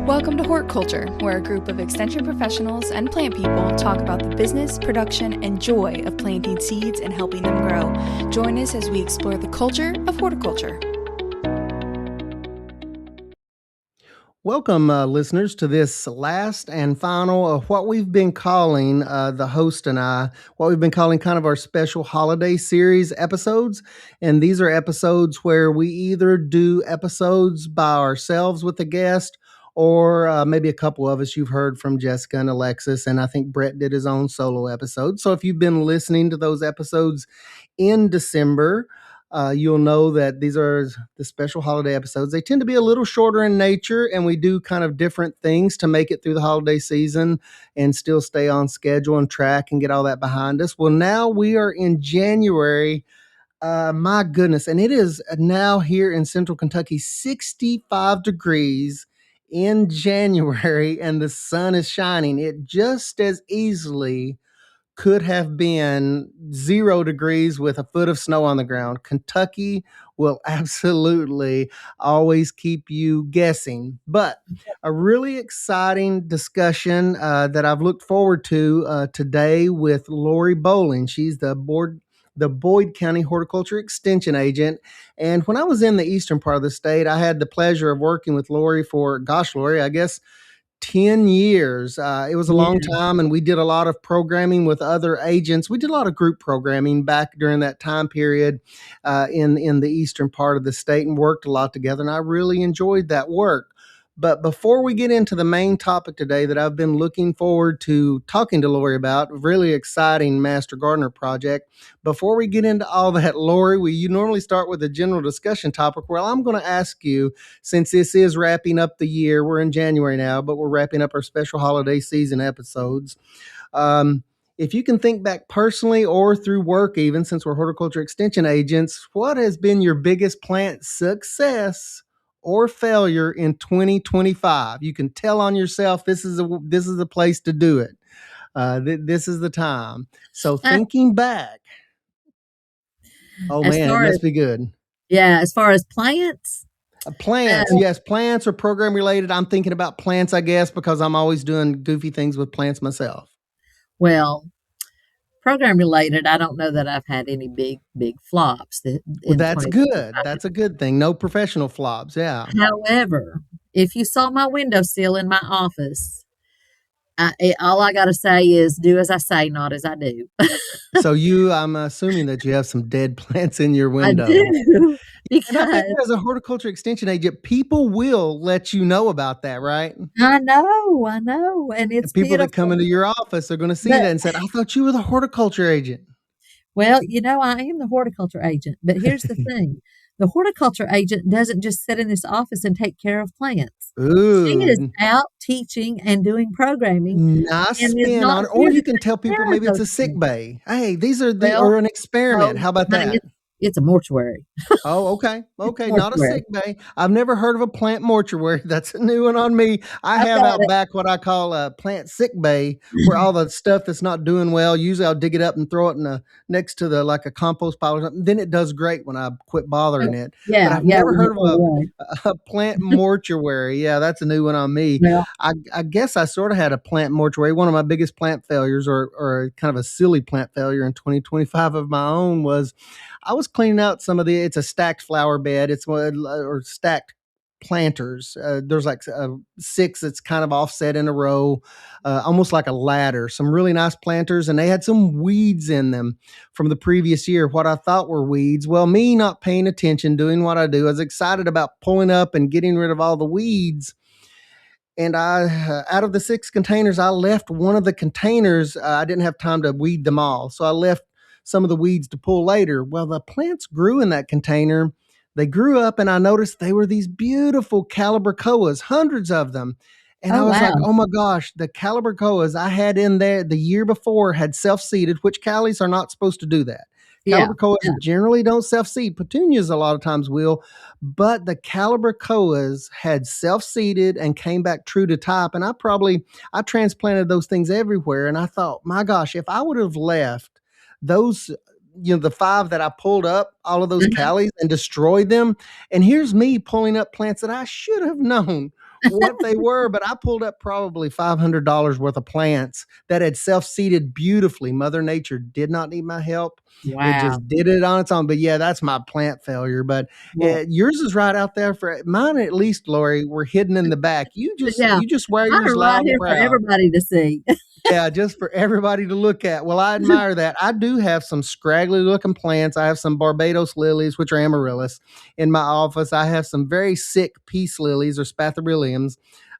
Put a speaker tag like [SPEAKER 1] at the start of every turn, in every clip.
[SPEAKER 1] Welcome to Hortculture, where a group of extension professionals and plant people talk about the business, production, and joy of planting seeds and helping them grow. Join us as we explore the culture of horticulture.
[SPEAKER 2] Welcome, listeners, to this last and final of what we've been calling, the host and I, what we've been calling kind of our special holiday series episodes. And these are episodes where we either do episodes by ourselves with a guest, or maybe a couple of us. You've heard from Jessica and Alexis, and I think Brett did his own solo episode. So if you've been listening to those episodes in December, you'll know that these are the special holiday episodes. They tend to be a little shorter in nature, and we do kind of different things to make it through the holiday season and still stay on schedule and track and get all that behind us. Well, now we are in January. My goodness. And it is now here in central Kentucky, 65 degrees in January, and the sun is shining. It just as easily could have been 0 degrees with a foot of snow on the ground. Kentucky will absolutely always keep you guessing. But a really exciting discussion that I've looked forward to today with Lori Bowling. She's the Boyd County Horticulture Extension Agent. And when I was in the eastern part of the state, I had the pleasure of working with Lori for, Lori, I guess 10 years. It was a long time, and we did a lot of programming with other agents. We did a lot of group programming back during that time period in the eastern part of the state, and worked a lot together, and I really enjoyed that work. But before we get into the main topic today that I've been looking forward to talking to Lori about, a really exciting Master Gardener project, before we get into all that, Lori, you normally start with a general discussion topic. Well, I'm going to ask you, since this is wrapping up the year, we're in January now, but we're wrapping up our special holiday season episodes. If you can think back personally or through work, even since we're horticulture extension agents, what has been your biggest plant success or failure in 2025? You can tell on yourself this is a place to do it. This is the time. So thinking back, it must be good.
[SPEAKER 3] Yeah, as far as plants.
[SPEAKER 2] Yes, plants or program related. I'm thinking about plants, I guess, because I'm always doing goofy things with plants myself.
[SPEAKER 3] Well, program related, I don't know that I've had any big flops.
[SPEAKER 2] That's good. That's a good thing. No professional flops. Yeah.
[SPEAKER 3] However, if you saw my windowsill in my office, all I got to say is do as I say, not as I do.
[SPEAKER 2] So I'm assuming that you have some dead plants in your window.
[SPEAKER 3] I do.
[SPEAKER 2] Because I think as a horticulture extension agent, people will let you know about that, right?
[SPEAKER 3] I know. And it's
[SPEAKER 2] people
[SPEAKER 3] beautiful.
[SPEAKER 2] That come into your office are going to see that and say, I thought you were the horticulture agent.
[SPEAKER 3] Well, I am the horticulture agent, but here's the thing. The horticulture agent doesn't just sit in this office and take care of plants.
[SPEAKER 2] Ooh.
[SPEAKER 3] She is out teaching and doing programming.
[SPEAKER 2] Nice spin on it. Or you can tell people maybe it's a sick bay. Hey, these are or an experiment. How about that?
[SPEAKER 3] It's a mortuary.
[SPEAKER 2] Oh, okay. Not a sick bay. I've never heard of a plant mortuary. That's a new one on me. I have out back what I call a plant sick bay, where all the stuff that's not doing well, usually I'll dig it up and throw it next to like a compost pile or something. Then it does great when I quit bothering it.
[SPEAKER 3] Yeah.
[SPEAKER 2] But I've never heard of a plant mortuary. Yeah, that's a new one on me.
[SPEAKER 3] Yeah.
[SPEAKER 2] I guess I sort of had a plant mortuary. One of my biggest plant failures, or kind of a silly plant failure in 2025 of my own, was I was cleaning out it's a stacked flower bed. It's or stacked planters. There's like 6 that's kind of offset in a row, almost like a ladder. Some really nice planters, and they had some weeds in them from the previous year, what I thought were weeds. Well, me not paying attention, doing what I do, I was excited about pulling up and getting rid of all the weeds. And out of the 6 containers, I left one of the containers. I didn't have time to weed them all, so I left some of the weeds to pull later. Well, the plants grew in that container. They grew up, and I noticed they were these beautiful calibrachoas, hundreds of them. And I was like, oh my gosh, the calibrachoas I had in there the year before had self-seeded, which callies are not supposed to do that. Calibrachoas generally don't self-seed. Petunias a lot of times will, but the calibrachoas had self-seeded and came back true to type. And I transplanted those things everywhere. And I thought, my gosh, if I would have left those, the 5 that I pulled up, all of those callies, and destroyed them. And here's me pulling up plants that I should have known what they were, but I pulled up probably $500 worth of plants that had self-seeded beautifully. Mother Nature did not need my help. It
[SPEAKER 3] Wow.
[SPEAKER 2] just did it on its own. But yeah, that's my plant failure. But
[SPEAKER 3] Well,
[SPEAKER 2] yours is right out there for mine, at least, Lori. We're hidden in the back.
[SPEAKER 3] yeah,
[SPEAKER 2] You just wear
[SPEAKER 3] mine
[SPEAKER 2] yours
[SPEAKER 3] are right
[SPEAKER 2] loud and
[SPEAKER 3] here for
[SPEAKER 2] proud.
[SPEAKER 3] everybody to see.
[SPEAKER 2] Yeah, just for everybody to look at. Well, I admire that. I do have some scraggly looking plants. I have some Barbados lilies, which are amaryllis, in my office. I have some very sick peace lilies or spathiphyllums.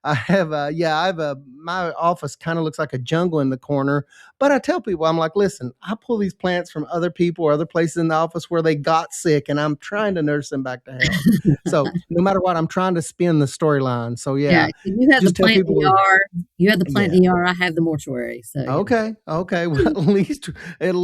[SPEAKER 2] My office kind of looks like a jungle in the corner. But I tell people, I'm like, listen, I pull these plants from other people or other places in the office where they got sick, and I'm trying to nurse them back to health. So no matter what, I'm trying to spin the storyline. So
[SPEAKER 3] Yeah,
[SPEAKER 2] yeah,
[SPEAKER 3] you have the
[SPEAKER 2] just tell
[SPEAKER 3] plant
[SPEAKER 2] people,
[SPEAKER 3] ER. You have the plant
[SPEAKER 2] yeah.
[SPEAKER 3] ER. I have the mortuary. So yeah.
[SPEAKER 2] Okay. Well,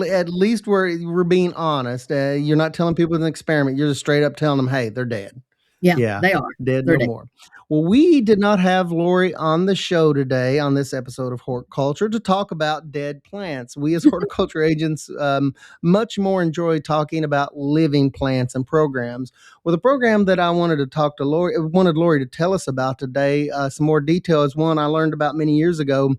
[SPEAKER 2] at least we're being honest. You're not telling people it's an experiment. You're just straight up telling them, hey, they're dead.
[SPEAKER 3] Yeah,
[SPEAKER 2] Yeah,
[SPEAKER 3] they are.
[SPEAKER 2] dead
[SPEAKER 3] They're
[SPEAKER 2] no
[SPEAKER 3] dead.
[SPEAKER 2] more. Well, we did not have Lori on the show today on this episode of Horticulture to talk about dead plants. We as horticulture agents much more enjoy talking about living plants and programs. Well, the program that I wanted Lori to tell us about today, some more detail, is one I learned about many years ago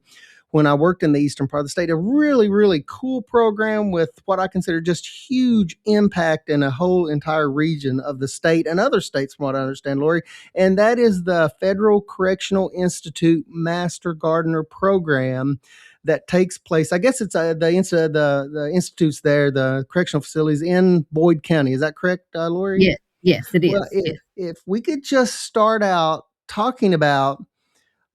[SPEAKER 2] when I worked in the eastern part of the state. A really, really cool program with what I consider just huge impact in a whole entire region of the state and other states, from what I understand, Lori. And that is the Federal Correctional Institute Master Gardener Program that takes place. I guess it's the institutes there, the correctional facilities in Boyd County. Is that correct, Lori?
[SPEAKER 3] Yes, it
[SPEAKER 2] Well,
[SPEAKER 3] is. Yes.
[SPEAKER 2] if we could just start out talking about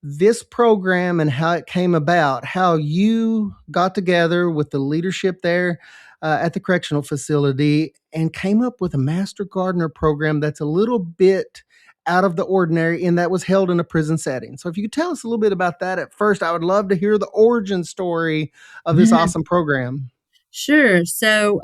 [SPEAKER 2] this program and how it came about, how you got together with the leadership there at the correctional facility and came up with a master gardener program that's a little bit out of the ordinary and that was held in a prison setting. So if you could tell us a little bit about that at first, I would love to hear the origin story of this awesome program.
[SPEAKER 3] Sure. So,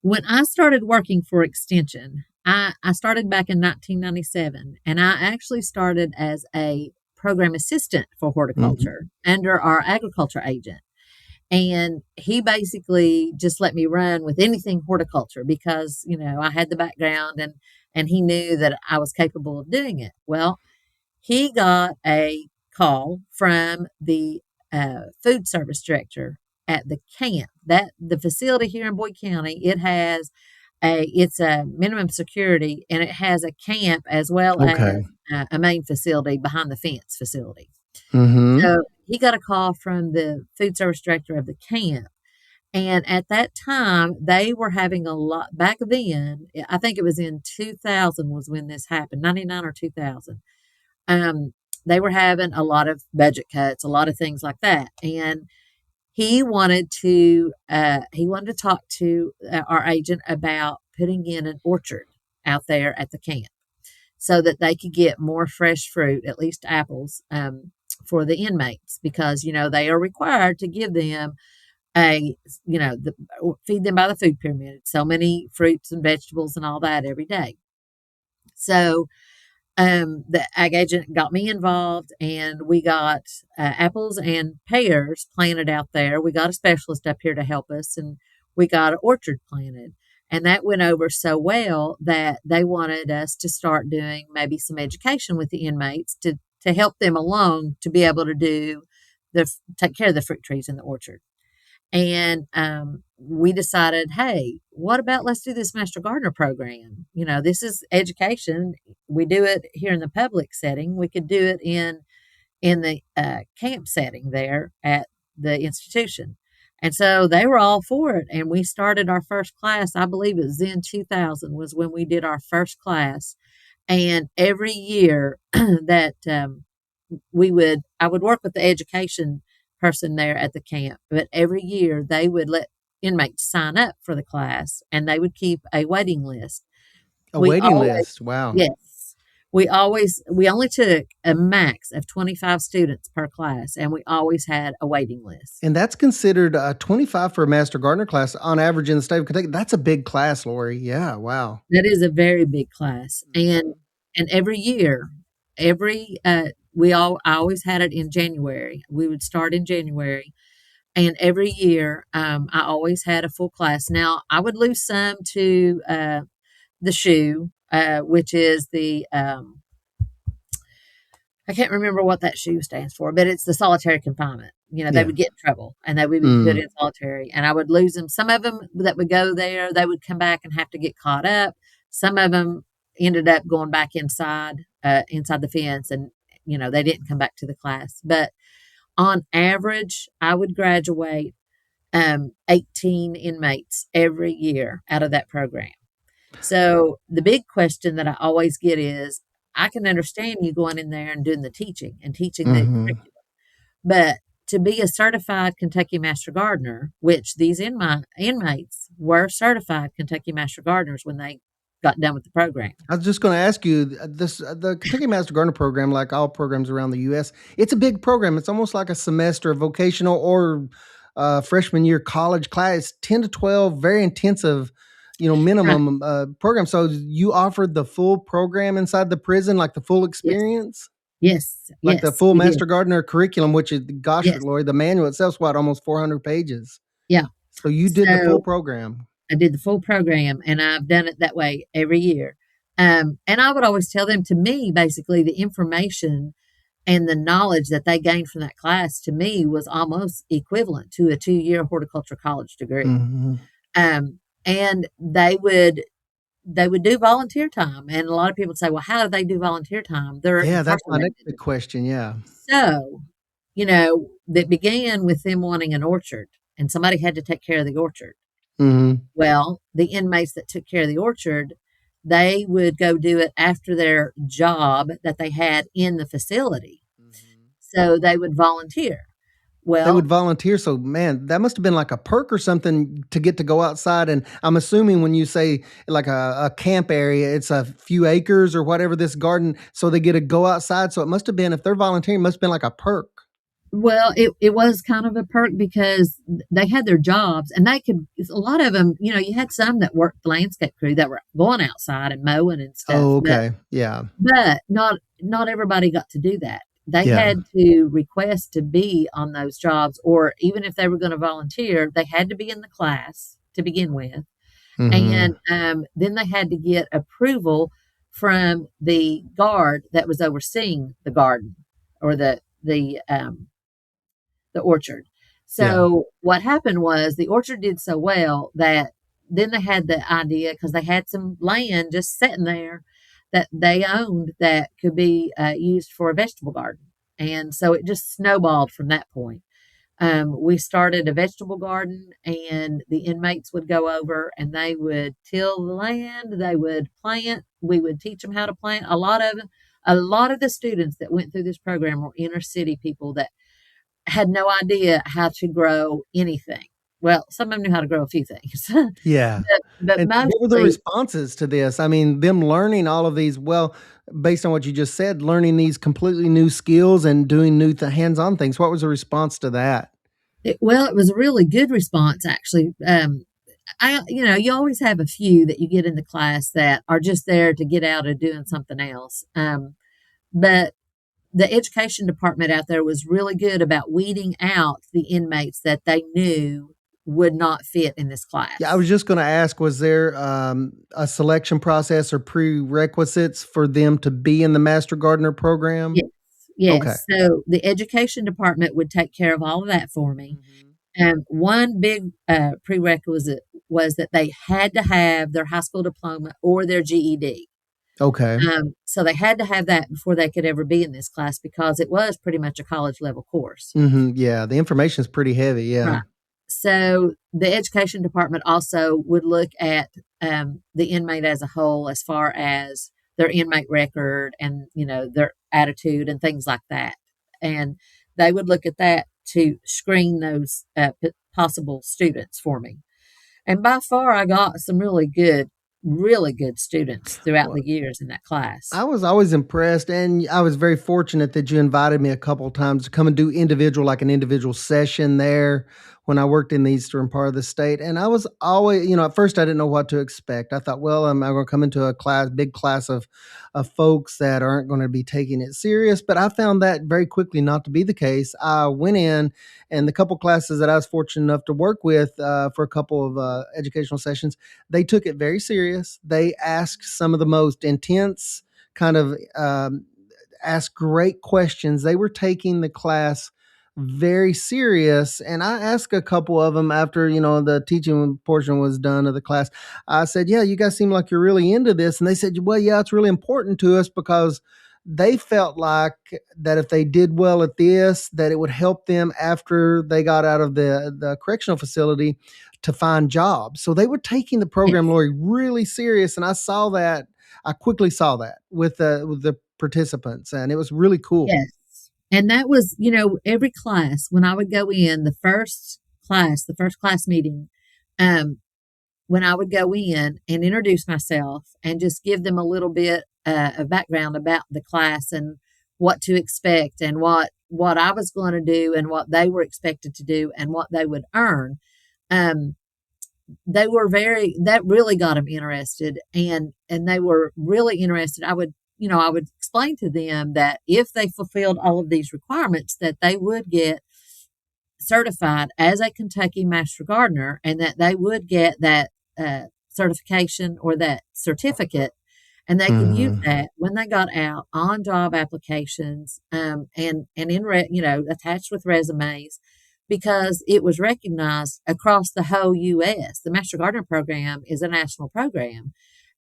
[SPEAKER 3] when I started working for Extension, I started back in 1997, and I actually started as a program assistant for horticulture under our agriculture agent. And he basically just let me run with anything horticulture because, I had the background and he knew that I was capable of doing it. Well, he got a call from the food service director at the camp. That the facility here in Boyd County, it's a minimum security, and it has a camp as well as
[SPEAKER 2] Okay.
[SPEAKER 3] a main facility behind the fence facility.
[SPEAKER 2] Mm-hmm.
[SPEAKER 3] So he got a call from the food service director of the camp. And at that time, they were having a lot back then. I think it was in 2000 was when this happened, 99 or 2000. They were having a lot of budget cuts, a lot of things like that. And he wanted to talk to our agent about putting in an orchard out there at the camp so that they could get more fresh fruit, at least apples, for the inmates, because they are required to give them feed them by the food pyramid, so many fruits and vegetables and all that every day. So the ag agent got me involved, and we got apples and pears planted out there. We got a specialist up here to help us, and we got an orchard planted. And that went over so well that they wanted us to start doing maybe some education with the inmates to help them along to be able to take care of the fruit trees in the orchard. And we decided, hey, what about let's do this Master Gardener program? This is education. We do it here in the public setting. We could do it in the camp setting there at the institution. And so they were all for it. And we started our first class. I believe it was in 2000 was when we did our first class. And every year that I would work with the education person there at the camp, but every year they would let inmates sign up for the class, and they would keep a waiting list.
[SPEAKER 2] Waiting list. Wow.
[SPEAKER 3] Yes. We only took a max of 25 students per class, and we always had a waiting list.
[SPEAKER 2] And that's considered 25 for a Master Gardener class on average in the state of Kentucky. That's a big class, Lori. Yeah, wow.
[SPEAKER 3] That is a very big class. And every year, I always had it in January. We would start in January. And every year, I always had a full class. Now, I would lose some to the SHU, which is the I can't remember what that shoe stands for, but it's the solitary confinement. They
[SPEAKER 2] Yeah.
[SPEAKER 3] would get in trouble and they would be put in solitary, and I would lose them. Some of them that would go there, they would come back and have to get caught up. Some of them ended up going back inside the fence, and they didn't come back to the class. But on average, I would graduate 18 inmates every year out of that program. So the big question that I always get is, I can understand you going in there and doing the teaching and teaching the curriculum, but to be a certified Kentucky Master Gardener, which these inmates were certified Kentucky Master Gardeners when they got done with the program.
[SPEAKER 2] I was just going to ask you the Kentucky Master Gardener program, like all programs around the U.S., it's a big program. It's almost like a semester of vocational or freshman year college class, 10 to 12, very intensive, minimum program. So you offered the full program inside the prison, like the full experience?
[SPEAKER 3] Yes.
[SPEAKER 2] Like the full Master Gardener curriculum, which is, gosh,
[SPEAKER 3] Yes.
[SPEAKER 2] Lori, the manual itself is almost 400 pages.
[SPEAKER 3] Yeah.
[SPEAKER 2] So you did the full program.
[SPEAKER 3] I did the full program, and I've done it that way every year. And I would always tell them, to me, basically, the information and the knowledge that they gained from that class, to me, was almost equivalent to a 2-year horticulture college degree. And they would do volunteer time. And a lot of people would say, well, how do they do volunteer time? They're
[SPEAKER 2] That's my
[SPEAKER 3] incarcerated.
[SPEAKER 2] next question. Yeah.
[SPEAKER 3] So, that began with them wanting an orchard, and somebody had to take care of the orchard. Well, the inmates that took care of the orchard, they would go do it after their job that they had in the facility. So they would volunteer. Well,
[SPEAKER 2] they would volunteer. So, man, that must have been like a perk or something to get to go outside. And I'm assuming when you say like a camp area, it's a few acres or whatever, this garden. So they get to go outside. So it must have been, if they're volunteering, it must have been like a perk.
[SPEAKER 3] Well, it was kind of a perk because they had their jobs, and a lot of them, you had some that worked the landscape crew that were going outside and mowing and stuff.
[SPEAKER 2] Oh, okay. Yeah.
[SPEAKER 3] But not everybody got to do that. They had to request to be on those jobs, or even if they were going to volunteer, they had to be in the class to begin with. And then they had to get approval from the guard that was overseeing the garden or the orchard. So what happened was the orchard did so well that then they had the idea, because they had some land just sitting there that they owned that could be used for a vegetable garden. And so it just snowballed from that point. We started a vegetable garden, and the inmates would go over and they would till the land. They would plant. We would teach them how to plant. A lot of the students that went through this program were inner city people that had no idea how to grow anything. Well, some of them knew how to grow a few things.
[SPEAKER 2] Yeah.
[SPEAKER 3] but
[SPEAKER 2] And
[SPEAKER 3] mostly,
[SPEAKER 2] what were the responses to this? I mean, them learning all of these, well, based on what you just said, learning these completely new skills and doing new hands-on things. What was the response to that?
[SPEAKER 3] it was a really good response, actually. You always have a few that you get in the class that are just there to get out of doing something else. But the education department out there was really good about weeding out the inmates that they knew would not fit in this class.
[SPEAKER 2] Yeah, I was just going to ask, was there a selection process or prerequisites for them to be in the Master Gardener program?
[SPEAKER 3] Yes.
[SPEAKER 2] Okay.
[SPEAKER 3] So the education department would take care of all of that for me. And one big prerequisite was that they had to have their high school diploma or their GED.
[SPEAKER 2] Okay.
[SPEAKER 3] So they had to have that before they could ever be in this class, because it was pretty much a college level course.
[SPEAKER 2] Yeah, the information is pretty heavy. Yeah.
[SPEAKER 3] Right. So the education department also would look at the inmate as a whole, as far as their inmate record and, their attitude and things like that. And they would look at that to screen those possible students for me. And by far, I got some really good students throughout the years in that class.
[SPEAKER 2] I was always impressed, and I was very fortunate that you invited me a couple of times to come and do an individual session there when I worked in the eastern part of the state. And I was always, at first I didn't know what to expect. I thought, well, I'm going to come into a big class of folks that aren't going to be taking it serious. But I found that very quickly not to be the case. I went in, and the couple classes that I was fortunate enough to work with for a couple of educational sessions, they took it very serious. They asked some of the most intense kind of asked great questions. They were taking the class very serious. And I asked a couple of them after, the teaching portion was done of the class. I said, yeah, you guys seem like you're really into this. And they said, well, yeah, it's really important to us because they felt like that if they did well at this, that it would help them after they got out of the correctional facility to find jobs. So they were taking the program,
[SPEAKER 3] Yes.
[SPEAKER 2] Lori, really serious. And I quickly saw that with the participants, and it was really cool.
[SPEAKER 3] Yes. And that was, every class, when I would go in, the first class meeting, when I would go in and introduce myself and just give them a little bit of background about the class and what to expect and what I was going to do and what they were expected to do and what they would earn. That really got them interested, and they were really interested. I would explain to them that if they fulfilled all of these requirements, that they would get certified as a Kentucky Master Gardener, and that they would get that certification or that certificate, and they could use that when they got out on job applications, and attached with resumes, because it was recognized across the whole U.S. The Master Gardener program is a national program.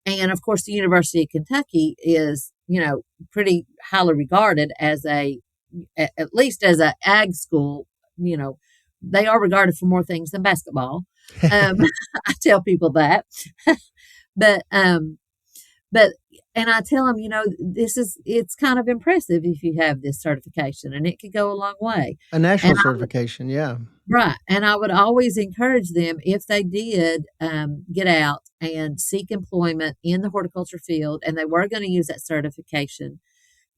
[SPEAKER 3] And of course, the University of Kentucky is, pretty highly regarded as at least as a ag school. They are regarded for more things than basketball. I tell people that, but and I tell them, it's kind of impressive if you have this certification, and it could go a long way.
[SPEAKER 2] A national certification, yeah.
[SPEAKER 3] Right. And I would always encourage them, if they did get out and seek employment in the horticulture field, and they were going to use that certification,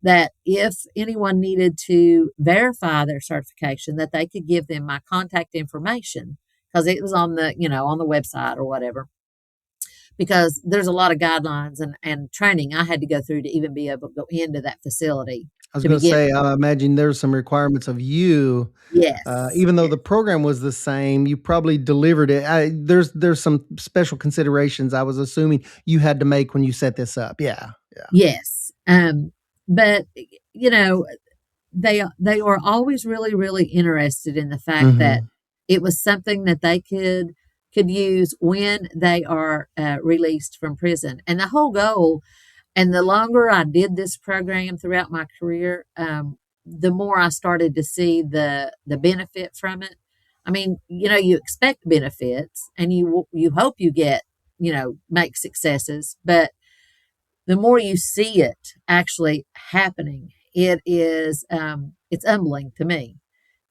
[SPEAKER 3] that if anyone needed to verify their certification, that they could give them my contact information, because it was on the, on the website or whatever. Because there's a lot of guidelines and training I had to go through to even be able to go into that facility.
[SPEAKER 2] I was going to say, I imagine there's some requirements of you.
[SPEAKER 3] Yes.
[SPEAKER 2] Even though the program was the same, you probably delivered it. There's some special considerations I was assuming you had to make when you set this up. Yeah.
[SPEAKER 3] Yes. But they were always really, really interested in the fact that it was something that they could use when they are released from prison. And the whole goal, and the longer I did this program throughout my career, the more I started to see the benefit from it. I mean, you expect benefits, and you hope you get, make successes, but the more you see it actually happening, it's humbling to me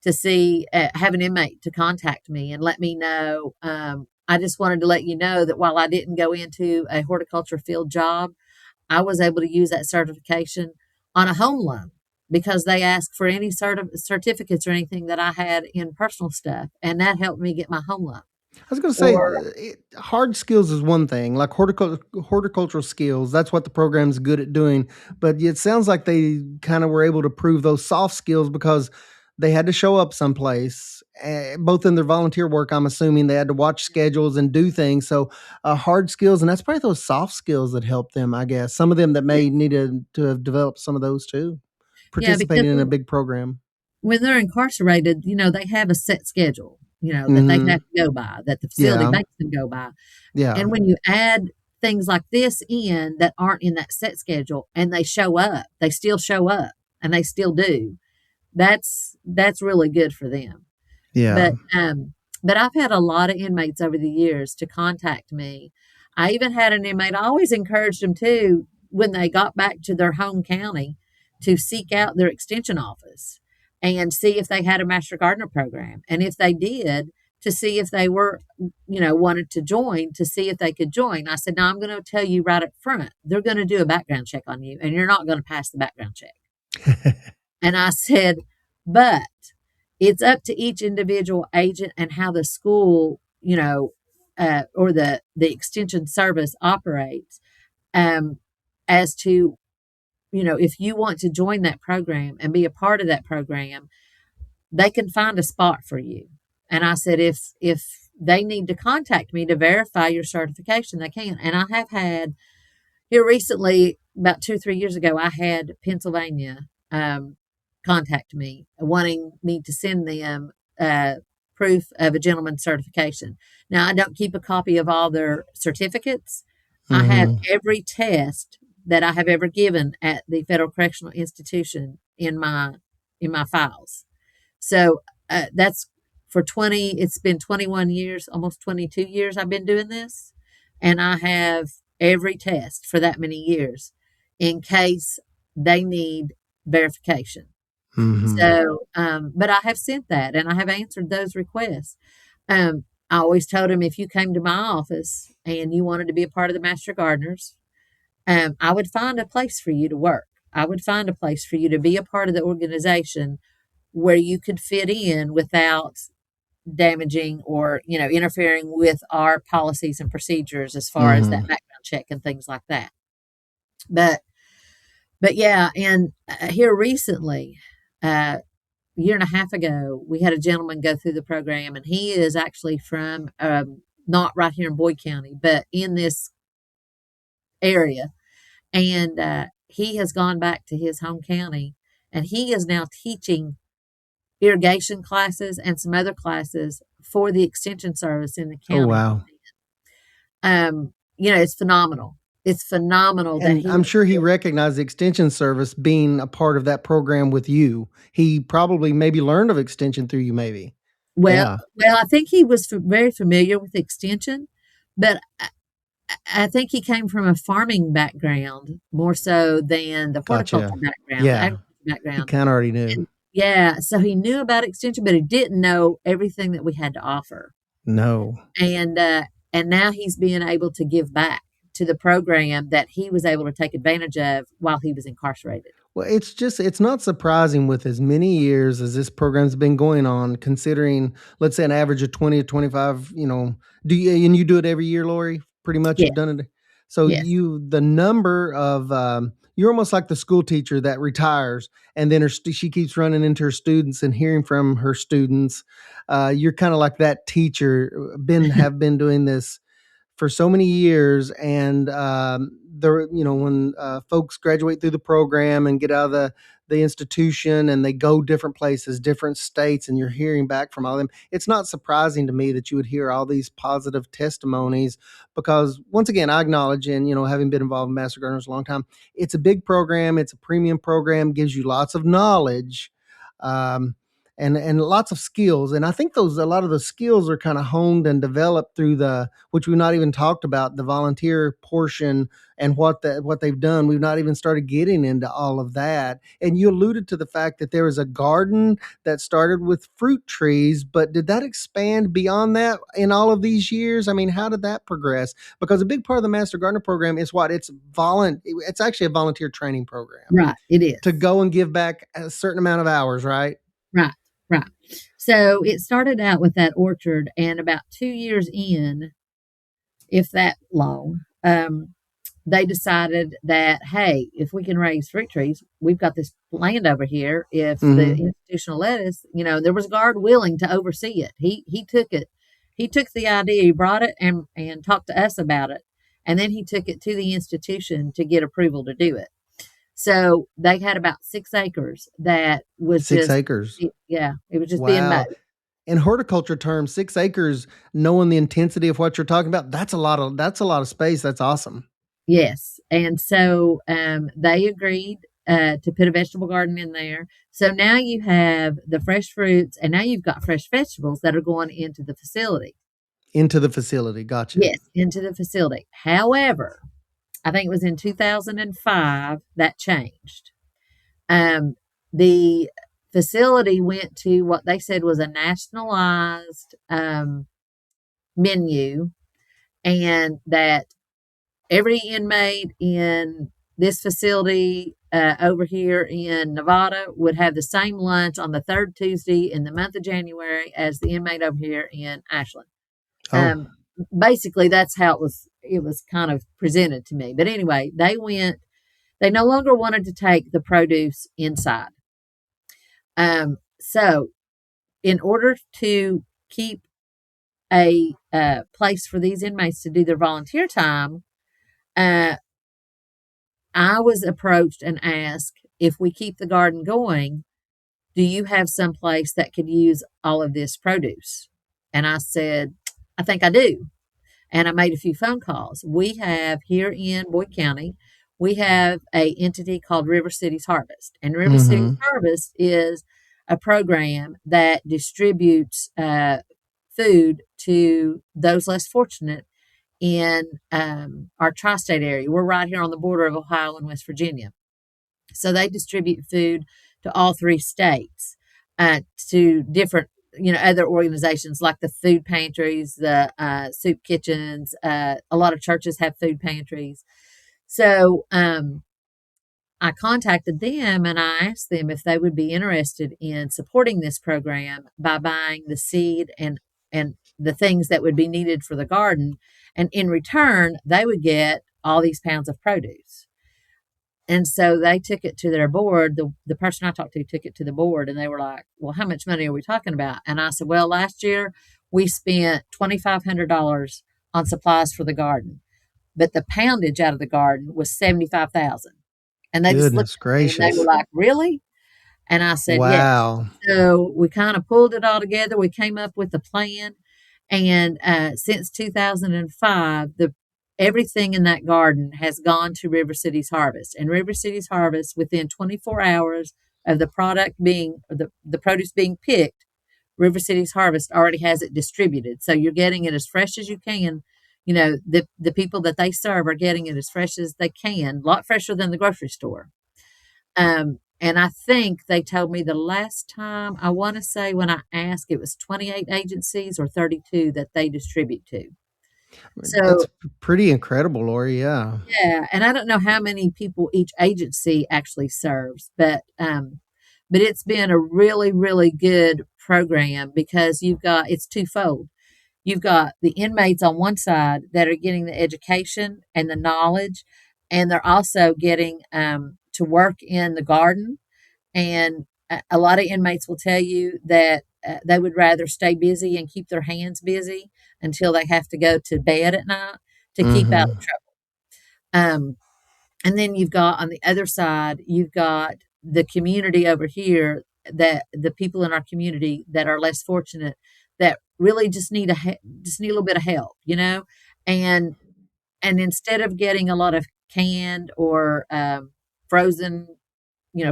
[SPEAKER 3] to see, have an inmate to contact me and let me know. I just wanted to let you know that while I didn't go into a horticulture field job, I was able to use that certification on a home loan, because they asked for any certificates or anything that I had in personal stuff, and that helped me get my home loan.
[SPEAKER 2] I was going to say, hard skills is one thing, like horticultural skills. That's what the program's good at doing. But it sounds like they kind of were able to prove those soft skills because they had to show up someplace, both in their volunteer work. I'm assuming they had to watch schedules and do things. So hard skills, and that's probably those soft skills that help them, I guess. Some of them that may need to have developed some of those too, participating in a big program.
[SPEAKER 3] When they're incarcerated, they have a set schedule, that they have to go by, that the facility makes them go by. Yeah. And when you add things like this in that aren't in that set schedule, and they show up, they still show up, and they still do, that's really good for them. Yeah. But I've had a lot of inmates over the years to contact me. I even had an inmate, I always encouraged them too, when they got back to their home county, to seek out their extension office and see if they had a Master Gardener program. And if they did, to see if they were, wanted to join, to see if they could join. I said, no, I'm going to tell you right up front, they're going to do a background check on you, and you're not going to pass the background check. And I said, but it's up to each individual agent and how the school, or the extension service operates, as to, if you want to join that program and be a part of that program, they can find a spot for you. And I said, if they need to contact me to verify your certification, they can. And I have had here recently, about 2 or 3 years ago, I had Pennsylvania contact me wanting me to send them proof of a gentleman's certification. Now, I don't keep a copy of all their certificates. I have
[SPEAKER 2] Mm-hmm.
[SPEAKER 3] every test that I have ever given at the Federal Correctional Institution in my files. So that's for 20, it's been 21 years, almost 22 years I've been doing this. And I have every test for that many years in case they need verification.
[SPEAKER 2] Mm-hmm.
[SPEAKER 3] So, but I have sent that and I have answered those requests. I always told them if you came to my office and you wanted to be a part of the Master Gardeners, I would find a place for you to work. I would find a place for you to be a part of the organization where you could fit in without damaging or interfering with our policies and procedures as far as that
[SPEAKER 2] Mm-hmm.
[SPEAKER 3] background check and things like that. But yeah, and here recently, a year and a half ago, we had a gentleman go through the program, and he is actually from not right here in Boyd County, but in this area, and he has gone back to his home county, and he is now teaching irrigation classes and some other classes for the extension service in the
[SPEAKER 2] Oh,
[SPEAKER 3] county.
[SPEAKER 2] wow.
[SPEAKER 3] It's phenomenal. It's phenomenal that
[SPEAKER 2] And
[SPEAKER 3] he
[SPEAKER 2] I'm
[SPEAKER 3] was
[SPEAKER 2] sure he
[SPEAKER 3] able.
[SPEAKER 2] recognized the extension service being a part of that program with you. He probably maybe learned of extension through you, maybe.
[SPEAKER 3] Well,
[SPEAKER 2] Yeah.
[SPEAKER 3] well, I think he was very familiar with extension, but I think he came from a farming background more so than the horticulture
[SPEAKER 2] Gotcha.
[SPEAKER 3] background, the
[SPEAKER 2] Yeah.
[SPEAKER 3] agriculture
[SPEAKER 2] He
[SPEAKER 3] background.
[SPEAKER 2] kind of already knew.
[SPEAKER 3] And yeah, so he knew about extension, but he didn't know everything that we had to offer.
[SPEAKER 2] No.
[SPEAKER 3] And now he's being able to give back to the program that he was able to take advantage of while he was incarcerated.
[SPEAKER 2] Well, it's not surprising with as many years as this program's been going on, considering, let's say, an average of 20 to 25, and you do it every year, Lori? Pretty much
[SPEAKER 3] Yeah,
[SPEAKER 2] you've done it. So
[SPEAKER 3] yes,
[SPEAKER 2] the number of, you're almost like the school teacher that retires and then she keeps running into her students and hearing from her students. You're kind of like that teacher, have been doing this for so many years, and when folks graduate through the program and get out of the institution and they go different places, different states, and you're hearing back from all of them, it's not surprising to me that you would hear all these positive testimonies, because once again, I acknowledge, and having been involved in Master Gardeners a long time, it's a big program, it's a premium program, gives you lots of knowledge, um, and lots of skills. And I think a lot of the skills are kind of honed and developed through which we've not even talked about, the volunteer portion and what they've done. We've not even started getting into all of that. And you alluded to the fact that there was a garden that started with fruit trees, but did that expand beyond that in all of these years? I mean, how did that progress? Because a big part of the Master Gardener program is what? It's actually a volunteer training program
[SPEAKER 3] right, it
[SPEAKER 2] to
[SPEAKER 3] is.
[SPEAKER 2] go and give back a certain amount of hours, right?
[SPEAKER 3] Right, right. So it started out with that orchard, and about 2 years in, if that long, they decided that, hey, if we can raise fruit trees, we've got this land over here. If the
[SPEAKER 2] Mm-hmm.
[SPEAKER 3] institutional lettuce, there was a guard willing to oversee it. He took it. He took the idea, he brought it and talked to us about it. And then he took it to the institution to get approval to do it. So they had about 6 acres that was
[SPEAKER 2] 6 acres.
[SPEAKER 3] yeah, it was just being mowed.
[SPEAKER 2] Wow. In horticulture terms, 6 acres, knowing the intensity of what you're talking about, that's a lot of space. That's awesome.
[SPEAKER 3] Yes. And so they agreed to put a vegetable garden in there. So now you have the fresh fruits, and now you've got fresh vegetables that are going into the facility.
[SPEAKER 2] Into the facility. Gotcha.
[SPEAKER 3] Yes, into the facility. However, I think it was in 2005 that changed. The facility went to what they said was a nationalized menu, and that every inmate in this facility over here in Nevada would have the same lunch on the third Tuesday in the month of January as the inmate over here in Ashland.
[SPEAKER 2] Oh,
[SPEAKER 3] Um, Basically, that's how it was kind of presented to me. But anyway, they no longer wanted to take the produce inside. So in order to keep a uh, place for these inmates to do their volunteer time, uh, I was approached and asked, if we keep the garden going, do you have some place that could use all of this produce? And I said, I think I do. And I made a few phone calls. We have here in Boyd County, we have a entity called River Cities Harvest, and River Cities
[SPEAKER 2] Mm-hmm.
[SPEAKER 3] Harvest is a program that distributes food to those less fortunate in our tri-state area. We're right here on the border of Ohio and West Virginia, so they distribute food to all three states, to different, other organizations like the food pantries, the soup kitchens. A lot of churches have food pantries. So I contacted them and I asked them if they would be interested in supporting this program by buying the seed and the things that would be needed for the garden. And in return, they would get all these pounds of produce. And so they took it to their board. The person I talked to took it to the board, and they were like, well, how much money are we talking about? And I said, well, last year we spent $2,500 on supplies for the garden, but the poundage out of the garden was 75,000. And they just looked
[SPEAKER 2] Goodness
[SPEAKER 3] at me and they were
[SPEAKER 2] gracious.
[SPEAKER 3] like, really? And I said, yes.
[SPEAKER 2] Wow.
[SPEAKER 3] So we kind of pulled it all together. We came up with a plan. And since 2005, everything in that garden has gone to River Cities Harvest. And River Cities Harvest, within 24 hours of the product being, or the produce being picked, River Cities Harvest already has it distributed. So you're getting it as fresh as you can. The people that they serve are getting it as fresh as they can, a lot fresher than the grocery store. And I think they told me the last time, I want to say when I asked, it was 28 agencies or 32 that they distribute to. So,
[SPEAKER 2] That's pretty incredible, Lori. Yeah.
[SPEAKER 3] yeah, and I don't know how many people each agency actually serves, but it's been a really, really good program because it's twofold. You've got the inmates on one side that are getting the education and the knowledge, and they're also getting to work in the garden. And a lot of inmates will tell you that they would rather stay busy and keep their hands busy until they have to go to bed at night to keep out of
[SPEAKER 2] Mm-hmm.
[SPEAKER 3] trouble. And then you've got on the other side, you've got the community over here, that the people in our community that are less fortunate, that really just need just need a little bit of help, and instead of getting a lot of canned or frozen,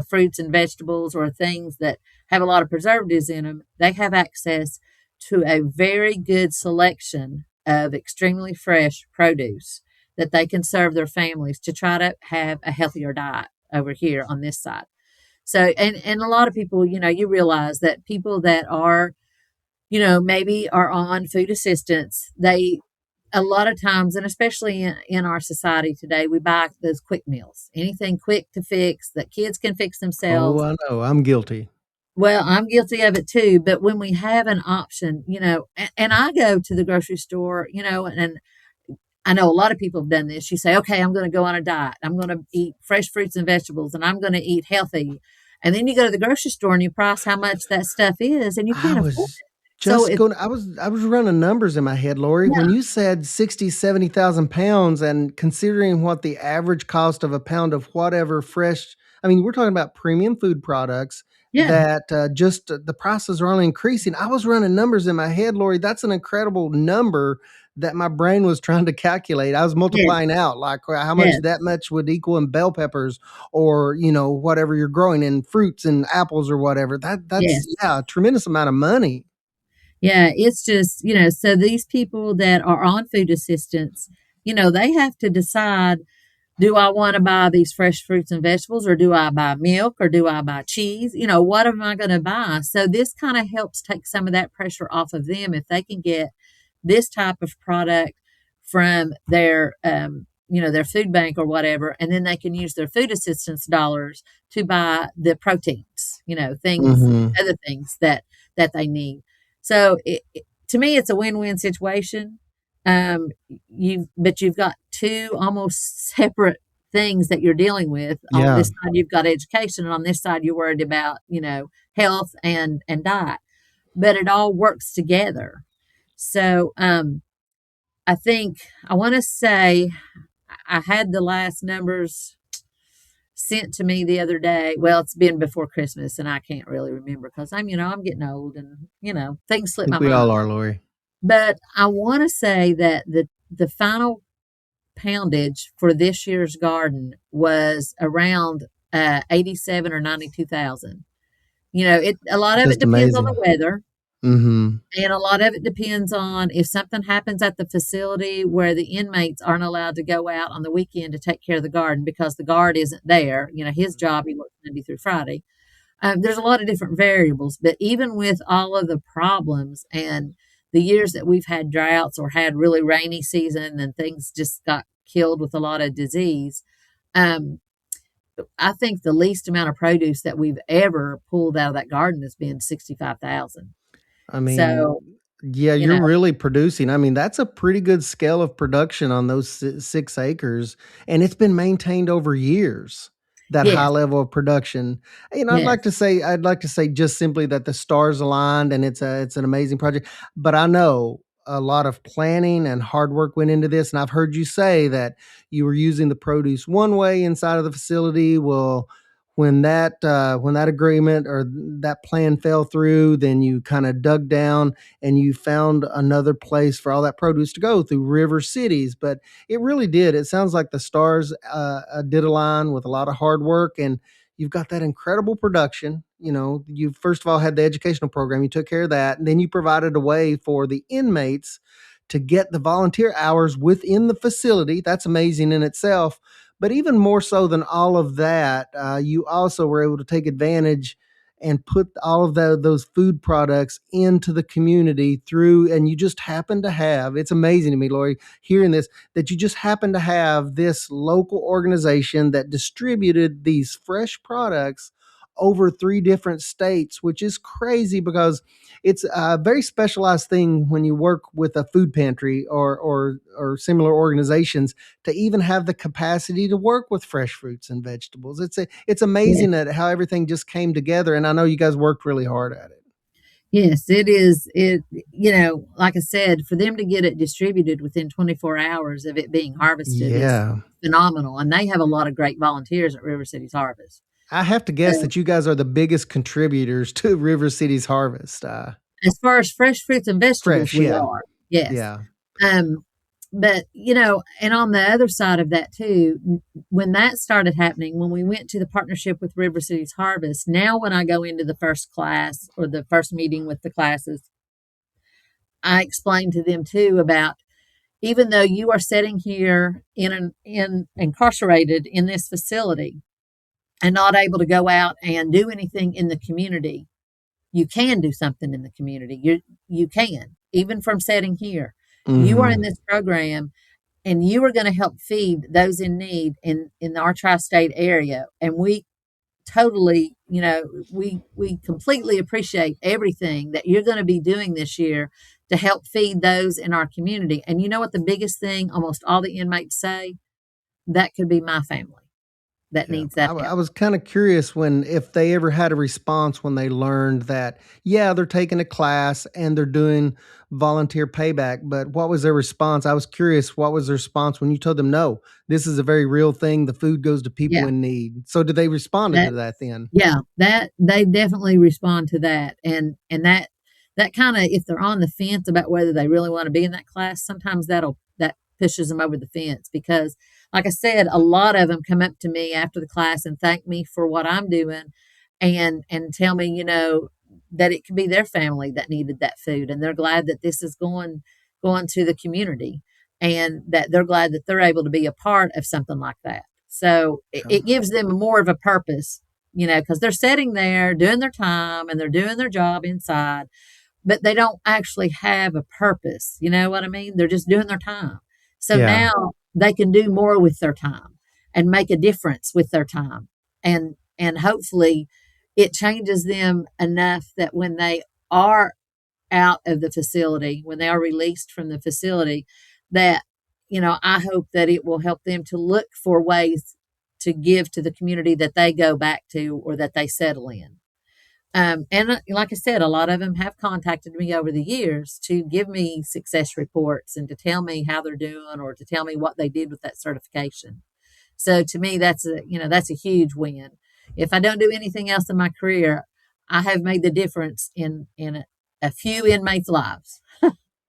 [SPEAKER 3] fruits and vegetables or things that have a lot of preservatives in them, they have access to a very good selection of extremely fresh produce that they can serve their families to try to have a healthier diet over here on this side. So, and a lot of people, you realize that people that are, maybe are on food assistance, a lot of times, and especially in our society today, we buy those quick meals, anything quick to fix that kids can fix
[SPEAKER 2] Oh,
[SPEAKER 3] themselves.
[SPEAKER 2] I know. I'm guilty.
[SPEAKER 3] Well, I'm guilty of it too. But when we have an option, and I go to the grocery store, and I know a lot of people have done this. You say, okay, I'm going to go on a diet. I'm going to eat fresh fruits and vegetables, and I'm going to eat healthy. And then you go to the grocery store and you price how much that stuff is, and you
[SPEAKER 2] I
[SPEAKER 3] can't afford
[SPEAKER 2] was
[SPEAKER 3] it. So
[SPEAKER 2] just
[SPEAKER 3] it's,
[SPEAKER 2] going I was running numbers in my head, Lori. When
[SPEAKER 3] yeah,
[SPEAKER 2] you said 60, 70,000 pounds, and considering what the average cost of a pound of whatever fresh, I mean, we're talking about premium food products
[SPEAKER 3] yeah,
[SPEAKER 2] that just the prices are only increasing. I was running numbers in my head, Lori. That's an incredible number that my brain was trying to calculate. I was
[SPEAKER 3] yes,
[SPEAKER 2] multiplying out like how much
[SPEAKER 3] yes,
[SPEAKER 2] that much would equal in bell peppers, or whatever you're growing in fruits and apples or whatever. That's,
[SPEAKER 3] yes.
[SPEAKER 2] yeah, a tremendous amount of money.
[SPEAKER 3] Yeah, it's just, so these people that are on food assistance, they have to decide, do I want to buy these fresh fruits and vegetables, or do I buy milk, or do I buy cheese? What am I going to buy? So this kind of helps take some of that pressure off of them if they can get this type of product from their food bank or whatever, and then they can use their food assistance dollars to buy the proteins, things,
[SPEAKER 2] Mhm.
[SPEAKER 3] other things that they need. So to me, it's a win-win situation. Um, you've got two almost separate things that you're dealing with. On
[SPEAKER 2] Yeah.
[SPEAKER 3] this side, you've got education, and on this side, you're worried about health and diet. But it all works together. So I think I want to say I had the last numbers. sent to me the other day. Well, it's been before Christmas, and I can't really remember because I'm getting old, and things
[SPEAKER 2] I
[SPEAKER 3] slip
[SPEAKER 2] think
[SPEAKER 3] my
[SPEAKER 2] we all
[SPEAKER 3] mind.
[SPEAKER 2] are, Lori.
[SPEAKER 3] But I want to say that the final poundage for this year's garden was around 87 or 92,000. A lot of it
[SPEAKER 2] Just
[SPEAKER 3] depends on the
[SPEAKER 2] amazing.
[SPEAKER 3] weather.
[SPEAKER 2] Mm-hmm.
[SPEAKER 3] And a lot of it depends on if something happens at the facility where the inmates aren't allowed to go out on the weekend to take care of the garden because the guard isn't there. His job, he works Monday through Friday. There's a lot of different variables, but even with all of the problems and the years that we've had droughts or had really rainy season and things just got killed with a lot of disease, um, I think the least amount of produce that we've ever pulled out of that garden has been 65,000.
[SPEAKER 2] I mean,
[SPEAKER 3] So,
[SPEAKER 2] yeah,
[SPEAKER 3] you
[SPEAKER 2] you're
[SPEAKER 3] know,
[SPEAKER 2] really producing. I mean, that's a pretty good scale of production on those 6 acres, and it's been maintained over years. That high
[SPEAKER 3] yes,
[SPEAKER 2] level of production. I'd like
[SPEAKER 3] yes,
[SPEAKER 2] to say, just simply that the stars aligned, and it's an amazing project. But I know a lot of planning and hard work went into this, and I've heard you say that you were using the produce one way inside of the facility. Well, when that agreement or that plan fell through, then you kind of dug down and you found another place for all that produce to go through river cities. But it really did. It sounds like the stars did align with a lot of hard work, and you've got that incredible production. You first of all had the educational program, you took care of that, and then you provided a way for the inmates to get the volunteer hours within the facility. That's amazing in itself. But even more so than all of that, you also were able to take advantage and put all of those food products into the community through, and you just happen to have, it's amazing to me, Lori, hearing this, that you just happen to have this local organization that distributed these fresh products over 3 different states, which is crazy because it's a very specialized thing when you work with a food pantry or similar organizations to even have the capacity to work with fresh fruits and vegetables. It's
[SPEAKER 3] yes,
[SPEAKER 2] amazing that how everything just came together, and I know you guys worked really hard at it.
[SPEAKER 3] yes, it is. Like I said, for them to get it distributed within 24 hours of it being harvested is
[SPEAKER 2] Yeah.
[SPEAKER 3] phenomenal. And they have a lot of great volunteers at River City's Harvest.
[SPEAKER 2] I have to guess
[SPEAKER 3] So,
[SPEAKER 2] that you guys are the biggest contributors to River City's harvest.
[SPEAKER 3] as far as fresh fruits and vegetables,
[SPEAKER 2] Fresh,
[SPEAKER 3] we
[SPEAKER 2] yeah.
[SPEAKER 3] are. Yes.
[SPEAKER 2] Yeah.
[SPEAKER 3] Um, but and on the other side of that too, when that started happening, when we went to the partnership with River Cities Harvest, now when I go into the first class or the first meeting with the classes, I explain to them too about even though you are sitting here in incarcerated in this facility and not able to go out and do anything in the community, you can do something in the community. You can, even from sitting here. You are in
[SPEAKER 2] Hmm.
[SPEAKER 3] this program and you are going to help feed those in need in our tri-state area. And we totally, we completely appreciate everything that you're going to be doing this year to help feed those in our community. And you know what the biggest thing almost all the inmates say? That could be my family that
[SPEAKER 2] Yeah,
[SPEAKER 3] needs that
[SPEAKER 2] I
[SPEAKER 3] help.
[SPEAKER 2] was kind of curious if they ever had a response when they learned that, yeah, they're taking a class and they're doing volunteer payback, but what was their response? I was curious, what was their response when you told them, no, this is a very real thing. The food goes to people
[SPEAKER 3] Yeah,
[SPEAKER 2] in need. So did they respond to
[SPEAKER 3] that
[SPEAKER 2] that then?
[SPEAKER 3] yeah, that they definitely respond to that. And that kind of, if they're on the fence about whether they really want to be in that class, sometimes that pushes them over the fence because like I said, a lot of them come up to me after the class and thank me for what I'm doing and tell me, that it could be their family that needed that food and they're glad that this is going to the community and that they're glad that they're able to be a part of something like that. So
[SPEAKER 2] Yeah.
[SPEAKER 3] it gives them more of a purpose, because they're sitting there doing their time and they're doing their job inside, but they don't actually have a purpose. You know what I mean? They're just doing their time. So
[SPEAKER 2] Yeah.
[SPEAKER 3] now they can do more with their time and make a difference with their time. And hopefully it changes them enough that when they are out of the facility, when they are released from the facility, that, I hope that it will help them to look for ways to give to the community that they go back to or that they settle in. And like I said, a lot of them have contacted me over the years to give me success reports and to tell me how they're doing or to tell me what they did with that certification. So to me, that's a huge win. If I don't do anything else in my career, I have made the difference in a few inmates' lives.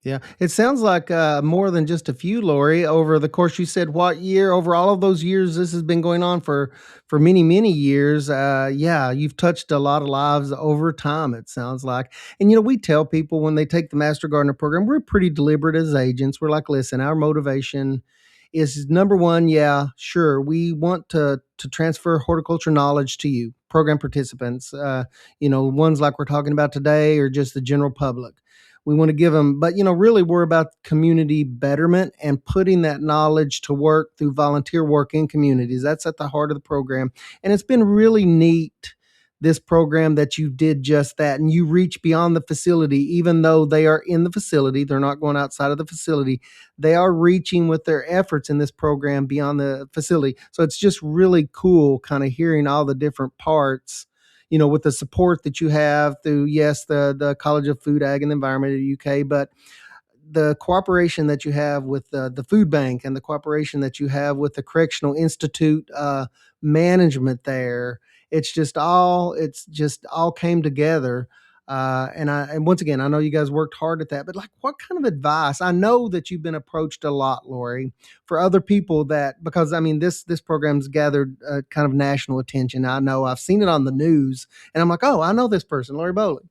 [SPEAKER 2] Yeah, it sounds like more than just a few, Lori. Over the course, you said what year? Over all of those years, this has been going on for many, many years. Yeah, you've touched a lot of lives over time. It sounds like, and we tell people when they take the Master Gardener program, we're pretty deliberate as agents. We're like, listen, our motivation is number one. Yeah, sure, we want to transfer horticulture knowledge to you, program participants. Ones like we're talking about today, or just the general public. We want to give them, but really we're about community betterment and putting that knowledge to work through volunteer work in communities. That's at the heart of the program. And it's been really neat, this program, that you did just that, and you reach beyond the facility. Even though they are in the facility, they're not going outside of the facility. They are reaching with their efforts in this program beyond the facility. So it's just really cool kind of hearing all the different parts, with the support that you have through, yes, the College of Food, Ag, and Environment at UK, but the cooperation that you have with the food bank, and the cooperation that you have with the Correctional Institute management there. It's just all came together. And once again, I know you guys worked hard at that, but like, what kind of advice? I know that you've been approached a lot, Lori, for other people because I mean, this program's gathered kind of national attention. I know I've seen it on the news, and I'm like, oh, I know this person, Lori Bowling,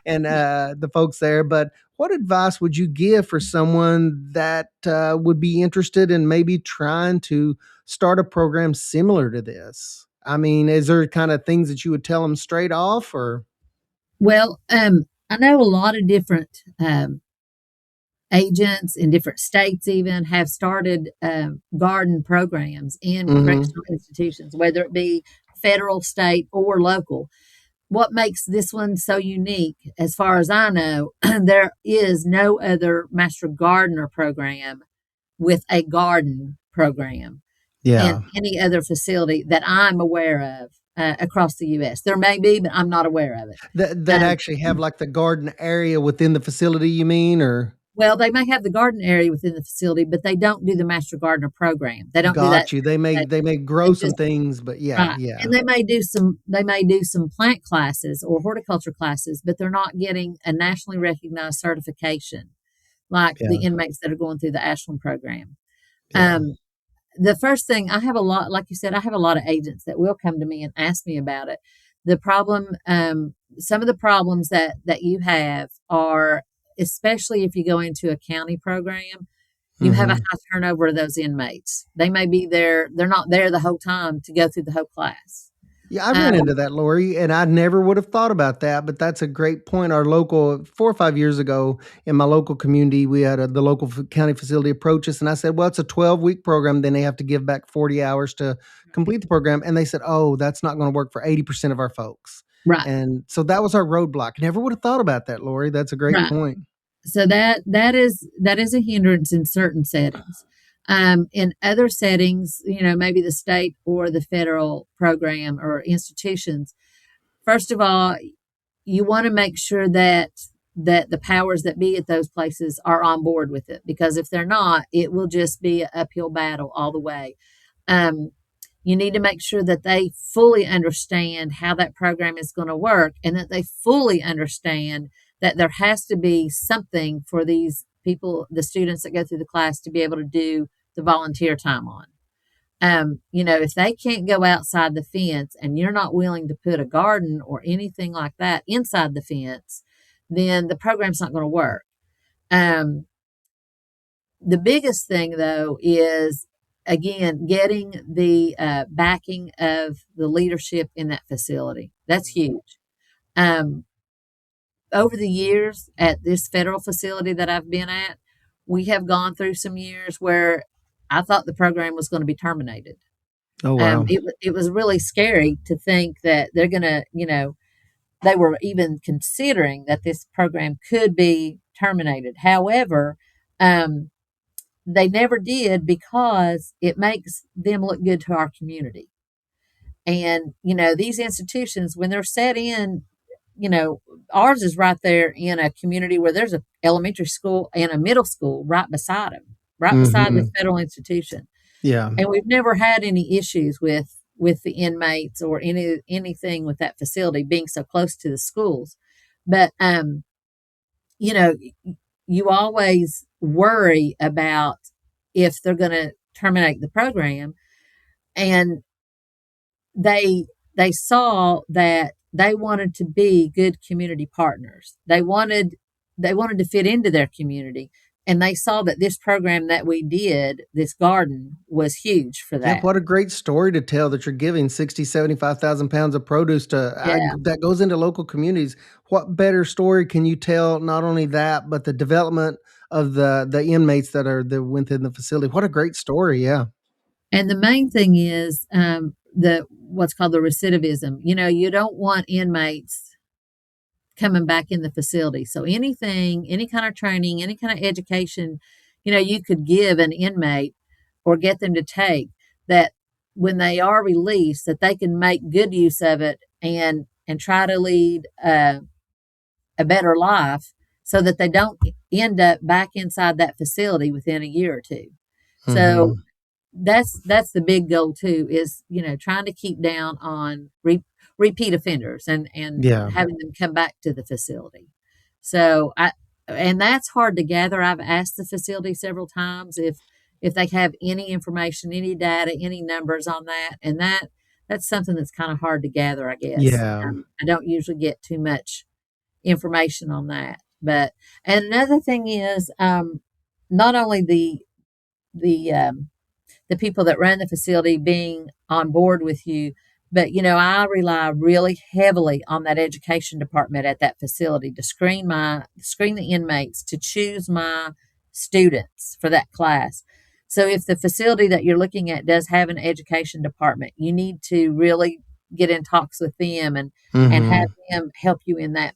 [SPEAKER 2] and the folks there. But what advice would you give for someone that would be interested in maybe trying to start a program similar to this? I mean, is there kind of things that you would tell them straight off, or?
[SPEAKER 3] Well, I know a lot of different agents in different states even have started garden programs in
[SPEAKER 2] Mm-hmm.
[SPEAKER 3] correctional institutions, whether it be federal, state, or local. What makes this one so unique, as far as I know, there is no other Master Gardener program with a garden program in
[SPEAKER 2] Yeah.
[SPEAKER 3] any other facility that I'm aware of across the U.S. There may be, but I'm not aware of it.
[SPEAKER 2] That
[SPEAKER 3] Um,
[SPEAKER 2] actually have like the garden area within the facility, you mean, or?
[SPEAKER 3] well, they may have the garden area within the facility, but they don't do the Master Gardener program. They don't do that.
[SPEAKER 2] Got you. They may
[SPEAKER 3] That
[SPEAKER 2] they may
[SPEAKER 3] they
[SPEAKER 2] grow some
[SPEAKER 3] just
[SPEAKER 2] things, but yeah,
[SPEAKER 3] right,
[SPEAKER 2] yeah,
[SPEAKER 3] and they may do some plant classes or horticulture classes, but they're not getting a nationally recognized certification like the
[SPEAKER 2] yeah,
[SPEAKER 3] inmates that are going through the Ashland program.
[SPEAKER 2] yeah.
[SPEAKER 3] Um, the first thing, I have a lot, like you said, I have a lot of agents that will come to me and ask me about it. The problem, some of the problems that you have are, especially if you go into a county program, you have a
[SPEAKER 2] Hmm.
[SPEAKER 3] high turnover of those inmates. They may be there, they're not there the whole time to go through the whole class.
[SPEAKER 2] Yeah, I ran
[SPEAKER 3] Um,
[SPEAKER 2] into that, Lori, and I never would have thought about that. But that's a great point. Our local 4 or 5 years ago in my local community, we had the local county facility approach us, and I said, "Well, it's a 12-week program. Then they have to give back 40 hours to complete the program." And they said, "Oh, that's not going to work for 80% of our folks."
[SPEAKER 3] right,
[SPEAKER 2] And so that was our roadblock. Never would have thought about that, Lori. That's a great
[SPEAKER 3] right.
[SPEAKER 2] point.
[SPEAKER 3] So that is a hindrance in certain settings. In other settings, maybe the state or the federal program or institutions. First of all, you want to make sure that the powers that be at those places are on board with it, because if they're not, it will just be an uphill battle all the way. Um, you need to make sure that they fully understand how that program is going to work, and that they fully understand that there has to be something for these people, the students that go through the class, to be able to do the volunteer time on. If they can't go outside the fence and you're not willing to put a garden or anything like that inside the fence, then the program's not going to work. Um, the biggest thing, though, is again getting the backing of the leadership in that facility. That's huge. Um, Over the years at this federal facility that I've been at, we have gone through some years where I thought the program was going to be terminated.
[SPEAKER 2] Oh, wow.
[SPEAKER 3] It was really scary to think that they're going to, they were even considering that this program could be terminated. However, um, they never did, because it makes them look good to our community. And, these institutions, when they're set in, you know, ours is right there in a community where there's a elementary school and a middle school right beside them, right beside this
[SPEAKER 2] Hmm.
[SPEAKER 3] federal institution.
[SPEAKER 2] Yeah.
[SPEAKER 3] And we've never had any issues with the inmates or anything with that facility being so close to the schools. But you know, you always worry about if they're going to terminate the program. And they they saw that they wanted to be good community partners. They wanted to fit into their community, and they saw that this program that we did, this garden, was huge for
[SPEAKER 2] Yeah,
[SPEAKER 3] that.
[SPEAKER 2] what a great story to tell that you're giving 60, 75,000 pounds of produce
[SPEAKER 3] Yeah.
[SPEAKER 2] that goes into local communities. What better story can you tell? Not only that, but the development of the inmates that within the facility. What a great story. Yeah.
[SPEAKER 3] And the main thing is the what's called the recidivism. You don't want inmates coming back in the facility. So anything, any kind of training, any kind of education, you could give an inmate or get them to take, that when they are released, that they can make good use of it and try to lead a better life, so that they don't end up back inside that facility within a year or two. So
[SPEAKER 2] Hmm.
[SPEAKER 3] that's the big goal too, is trying to keep down on repeat offenders and
[SPEAKER 2] Yeah.
[SPEAKER 3] having them come back to the facility. So I and that's hard to gather. I've asked the facility several times if they have any information, any data, any numbers on that, and that's something that's kind of hard to gather, I guess.
[SPEAKER 2] Yeah.
[SPEAKER 3] I don't usually get too much information on that. But and another thing is, not only the the people that run the facility being on board with you. But, I rely really heavily on that education department at that facility to screen the inmates, to choose my students for that class. So if the facility that you're looking at does have an education department, you need to really get in talks with them and have
[SPEAKER 2] Hmm.
[SPEAKER 3] them help you in that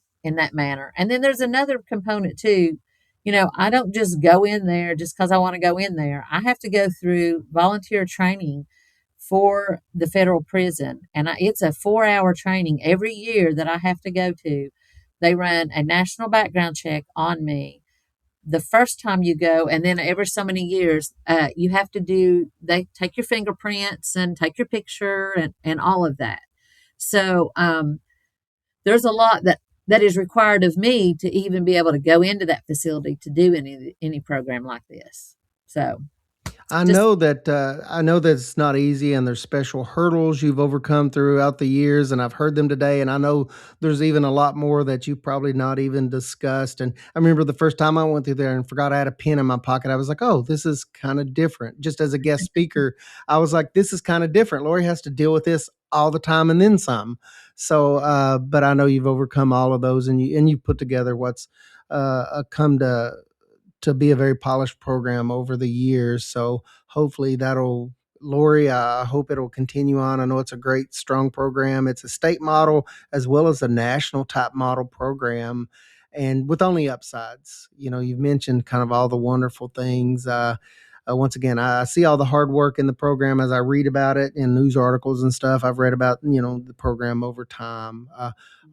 [SPEAKER 3] manner. And then there's another component too. I don't just go in there just because I want to go in there. I have to go through volunteer training for the federal prison. And it's a 4-hour training every year that I have to go to. They run a national background check on me the first time you go. And then every so many years, you have to they take your fingerprints and take your picture and all of that. So, there's a lot that is required of me to even be able to go into that facility to do any program like this. So just
[SPEAKER 2] I know that it's not easy, and there's special hurdles you've overcome throughout the years, and I've heard them today, and I know there's even a lot more that you probably not even discussed. And I remember the first time I went through there and forgot I had a pen in my pocket. I was like, "Oh, this is kind of different." Just as a guest speaker, I was like, "This is kind of different." Lori has to deal with this all the time and then some. So, but I know you've overcome all of those, and you put together what's come to be a very polished program over the years. So hopefully that'll, Lori, I hope it'll continue on. I know it's a great, strong program. It's a state model as well as a national type model program, and with only upsides. You've mentioned kind of all the wonderful things. Once again, I see all the hard work in the program as I read about it in news articles and stuff. I've read about, the program over time.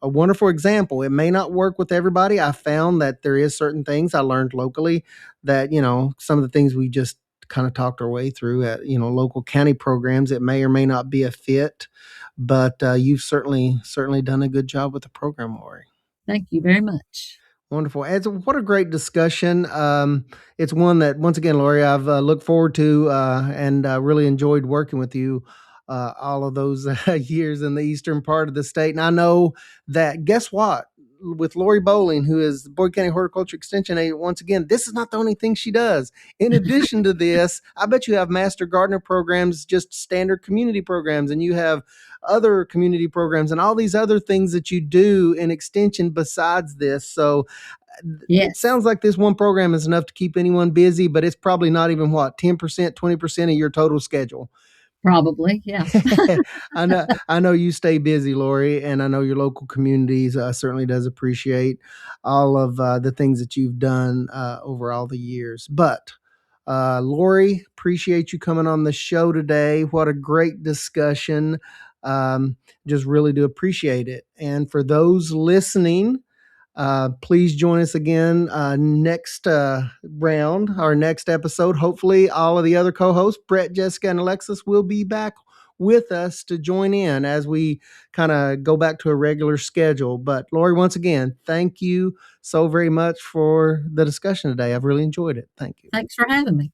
[SPEAKER 2] A wonderful example. It may not work with everybody. I found that there is certain things I learned locally that, some of the things we just kind of talked our way through at, local county programs. It may or may not be a fit, but you've certainly done a good job with the program, Lori.
[SPEAKER 3] thank you very much.
[SPEAKER 2] Wonderful. What a great discussion. It's one that, once again, Lori, I've looked forward to and really enjoyed working with you all of those years in the eastern part of the state. And I know that, guess what? With Lori Bowling, who is the Boyd County Horticulture Extension Agent, once again, this is not the only thing she does. In addition to this, I bet you have Master Gardener programs, just standard community programs, and you have other community programs and all these other things that you do in extension besides this. So it
[SPEAKER 3] Yes,
[SPEAKER 2] sounds like this one program is enough to keep anyone busy, but it's probably not even 10%, 20% of your total schedule.
[SPEAKER 3] probably. Yeah.
[SPEAKER 2] I know you stay busy, Lori, and I know your local communities certainly does appreciate all of the things that you've done over all the years. But Lori, appreciate you coming on the show today. What a great discussion. Um, just really do appreciate it. And for those listening, Please join us again next round, our next episode. Hopefully, all of the other co-hosts, Brett, Jessica, and Alexis, will be back with us to join in as we kind of go back to a regular schedule. But Lori, once again, thank you so very much for the discussion today. I've really enjoyed it. Thank you.
[SPEAKER 3] Thanks for having me.